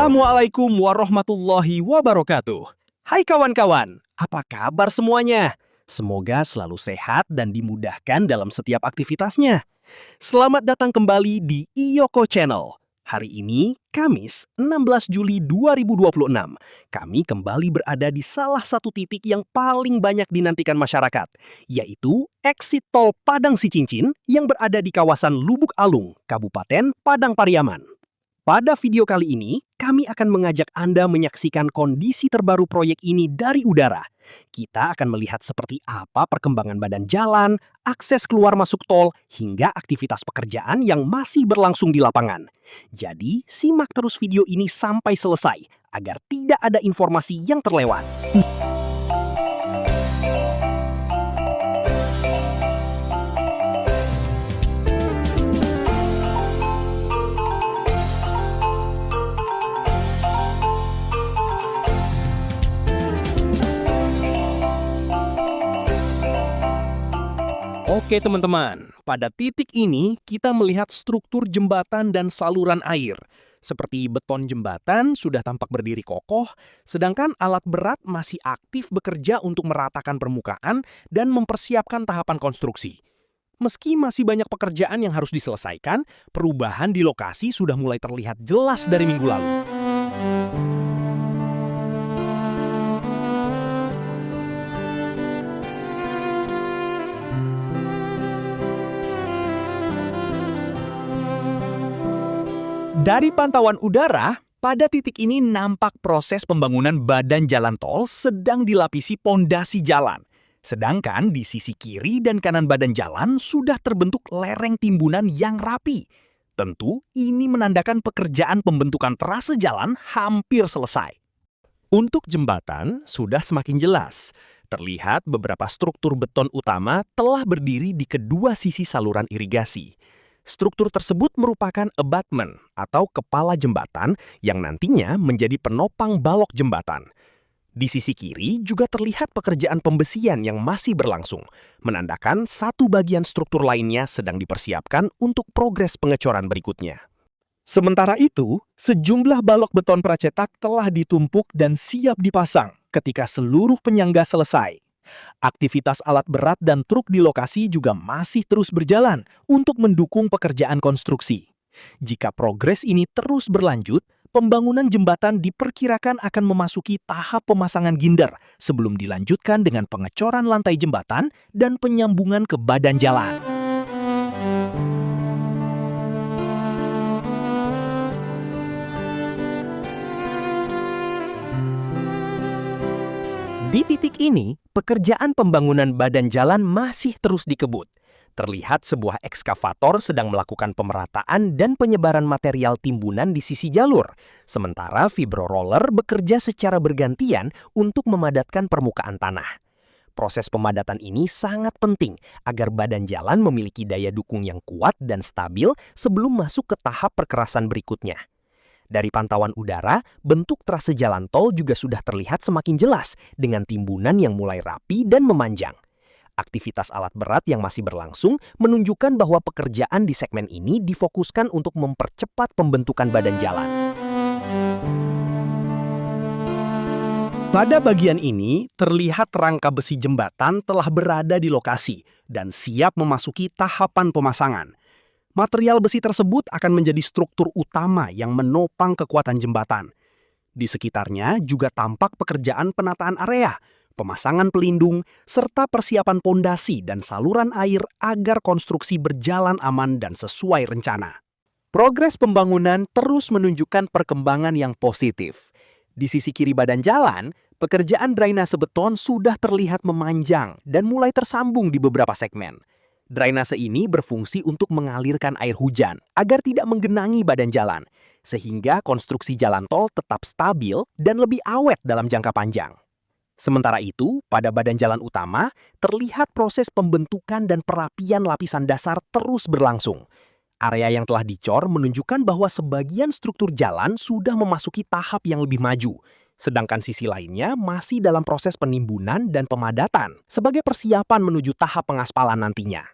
Assalamualaikum warahmatullahi wabarakatuh. Hai kawan-kawan, apa kabar semuanya? Semoga selalu sehat dan dimudahkan dalam setiap aktivitasnya. Selamat datang kembali di Iyoko Channel. Hari ini, Kamis 16 Juli 2026, kami kembali berada di salah satu titik yang paling banyak dinantikan masyarakat, yaitu exit tol Padang Sicincin yang berada di kawasan Lubuk Alung, Kabupaten Padang Pariaman. Pada video kali ini, kami akan mengajak Anda menyaksikan kondisi terbaru proyek ini dari udara. Kita akan melihat seperti apa perkembangan badan jalan, akses keluar masuk tol, hingga aktivitas pekerjaan yang masih berlangsung di lapangan. Jadi, simak terus video ini sampai selesai, agar tidak ada informasi yang terlewat. Oke teman-teman, pada titik ini kita melihat struktur jembatan dan saluran air. Seperti beton jembatan sudah tampak berdiri kokoh, sedangkan alat berat masih aktif bekerja untuk meratakan permukaan dan mempersiapkan tahapan konstruksi. Meski masih banyak pekerjaan yang harus diselesaikan, perubahan di lokasi sudah mulai terlihat jelas dari minggu lalu. Dari pantauan udara, pada titik ini nampak proses pembangunan badan jalan tol sedang dilapisi pondasi jalan. Sedangkan di sisi kiri dan kanan badan jalan sudah terbentuk lereng timbunan yang rapi. Tentu ini menandakan pekerjaan pembentukan trase jalan hampir selesai. Untuk jembatan sudah semakin jelas. Terlihat beberapa struktur beton utama telah berdiri di kedua sisi saluran irigasi. Struktur tersebut merupakan abutment atau kepala jembatan yang nantinya menjadi penopang balok jembatan. Di sisi kiri juga terlihat pekerjaan pembesian yang masih berlangsung, menandakan satu bagian struktur lainnya sedang dipersiapkan untuk progres pengecoran berikutnya. Sementara itu, sejumlah balok beton pracetak telah ditumpuk dan siap dipasang ketika seluruh penyangga selesai. Aktivitas alat berat dan truk di lokasi juga masih terus berjalan untuk mendukung pekerjaan konstruksi. Jika progres ini terus berlanjut, pembangunan jembatan diperkirakan akan memasuki tahap pemasangan ginder sebelum dilanjutkan dengan pengecoran lantai jembatan dan penyambungan ke badan jalan. Di titik ini, pekerjaan pembangunan badan jalan masih terus dikebut. Terlihat sebuah ekskavator sedang melakukan pemerataan dan penyebaran material timbunan di sisi jalur, sementara vibroroller bekerja secara bergantian untuk memadatkan permukaan tanah. Proses pemadatan ini sangat penting agar badan jalan memiliki daya dukung yang kuat dan stabil sebelum masuk ke tahap perkerasan berikutnya. Dari pantauan udara, bentuk trase jalan tol juga sudah terlihat semakin jelas dengan timbunan yang mulai rapi dan memanjang. Aktivitas alat berat yang masih berlangsung menunjukkan bahwa pekerjaan di segmen ini difokuskan untuk mempercepat pembentukan badan jalan. Pada bagian ini, terlihat rangka besi jembatan telah berada di lokasi dan siap memasuki tahapan pemasangan. Material besi tersebut akan menjadi struktur utama yang menopang kekuatan jembatan. Di sekitarnya juga tampak pekerjaan penataan area, pemasangan pelindung, serta persiapan pondasi dan saluran air agar konstruksi berjalan aman dan sesuai rencana. Progres pembangunan terus menunjukkan perkembangan yang positif. Di sisi kiri badan jalan, Pekerjaan drainase beton sudah terlihat memanjang dan mulai tersambung di beberapa segmen. Drainase ini berfungsi untuk mengalirkan air hujan agar tidak menggenangi badan jalan, sehingga konstruksi jalan tol tetap stabil dan lebih awet dalam jangka panjang. Sementara itu, pada badan jalan utama, terlihat proses pembentukan dan perapian lapisan dasar terus berlangsung. Area yang telah dicor menunjukkan bahwa sebagian struktur jalan sudah memasuki tahap yang lebih maju, sedangkan sisi lainnya masih dalam proses penimbunan dan pemadatan sebagai persiapan menuju tahap pengaspalan nantinya.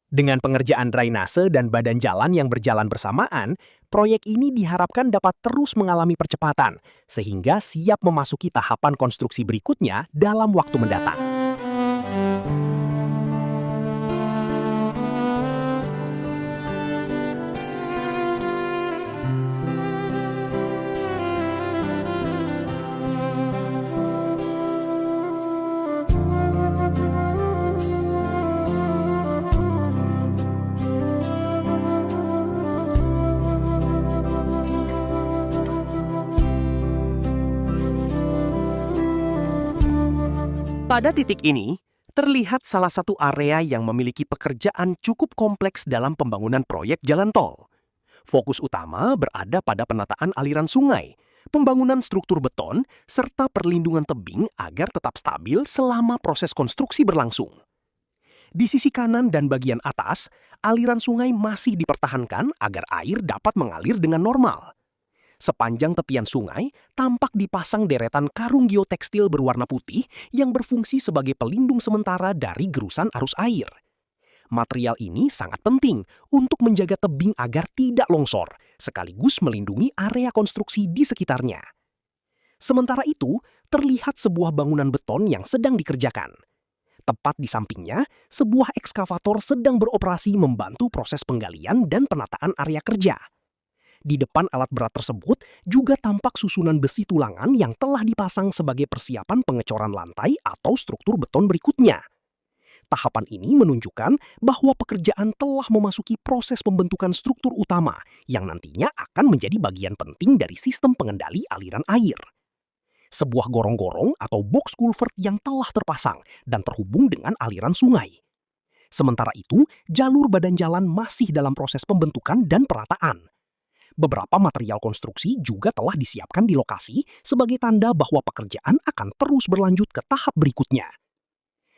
Dengan pengerjaan drainase dan badan jalan yang berjalan bersamaan, proyek ini diharapkan dapat terus mengalami percepatan, sehingga siap memasuki tahapan konstruksi berikutnya dalam waktu mendatang. Pada titik ini, terlihat salah satu area yang memiliki pekerjaan cukup kompleks dalam pembangunan proyek jalan tol. Fokus utama berada pada penataan aliran sungai, pembangunan struktur beton, serta perlindungan tebing agar tetap stabil selama proses konstruksi berlangsung. Di sisi kanan dan bagian atas, aliran sungai masih dipertahankan agar air dapat mengalir dengan normal. Sepanjang tepian sungai, tampak dipasang deretan karung geotekstil berwarna putih yang berfungsi sebagai pelindung sementara dari gerusan arus air. Material ini sangat penting untuk menjaga tebing agar tidak longsor, sekaligus melindungi area konstruksi di sekitarnya. Sementara itu, terlihat sebuah bangunan beton yang sedang dikerjakan. Tepat di sampingnya, sebuah ekskavator sedang beroperasi membantu proses penggalian dan penataan area kerja. Di depan alat berat tersebut juga tampak susunan besi tulangan yang telah dipasang sebagai persiapan pengecoran lantai atau struktur beton berikutnya. Tahapan ini menunjukkan bahwa pekerjaan telah memasuki proses pembentukan struktur utama yang nantinya akan menjadi bagian penting dari sistem pengendali aliran air. Sebuah gorong-gorong atau box culvert yang telah terpasang dan terhubung dengan aliran sungai. Sementara itu, jalur badan jalan masih dalam proses pembentukan dan perataan. Beberapa material konstruksi juga telah disiapkan di lokasi sebagai tanda bahwa pekerjaan akan terus berlanjut ke tahap berikutnya.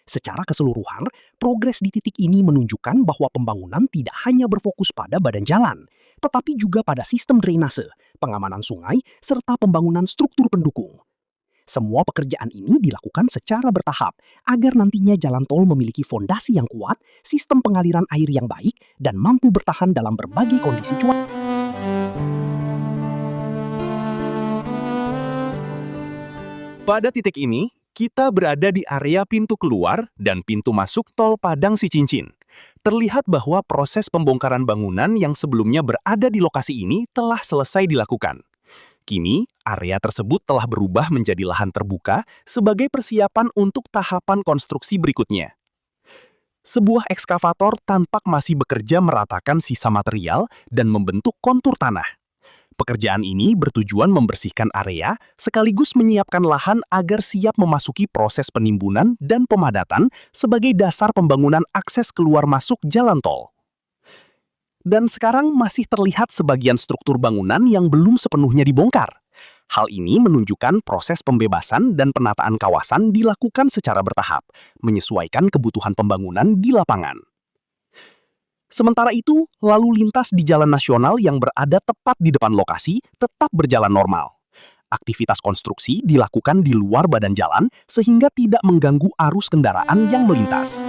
Secara keseluruhan, progres di titik ini menunjukkan bahwa pembangunan tidak hanya berfokus pada badan jalan, tetapi juga pada sistem drainase, pengamanan sungai, serta pembangunan struktur pendukung. Semua pekerjaan ini dilakukan secara bertahap agar nantinya jalan tol memiliki fondasi yang kuat, sistem pengaliran air yang baik, dan mampu bertahan dalam berbagai kondisi cuaca. Pada titik ini, kita berada di area pintu keluar dan pintu masuk tol Padang Sicincin. Terlihat bahwa proses pembongkaran bangunan yang sebelumnya berada di lokasi ini telah selesai dilakukan. Kini, area tersebut telah berubah menjadi lahan terbuka sebagai persiapan untuk tahapan konstruksi berikutnya. Sebuah ekskavator tampak masih bekerja meratakan sisa material dan membentuk kontur tanah. Pekerjaan ini bertujuan membersihkan area sekaligus menyiapkan lahan agar siap memasuki proses penimbunan dan pemadatan sebagai dasar pembangunan akses keluar masuk jalan tol. Dan sekarang masih terlihat sebagian struktur bangunan yang belum sepenuhnya dibongkar. Hal ini menunjukkan proses pembebasan dan penataan kawasan dilakukan secara bertahap, menyesuaikan kebutuhan pembangunan di lapangan. Sementara itu, lalu lintas di jalan nasional yang berada tepat di depan lokasi tetap berjalan normal. Aktivitas konstruksi dilakukan di luar badan jalan sehingga tidak mengganggu arus kendaraan yang melintas.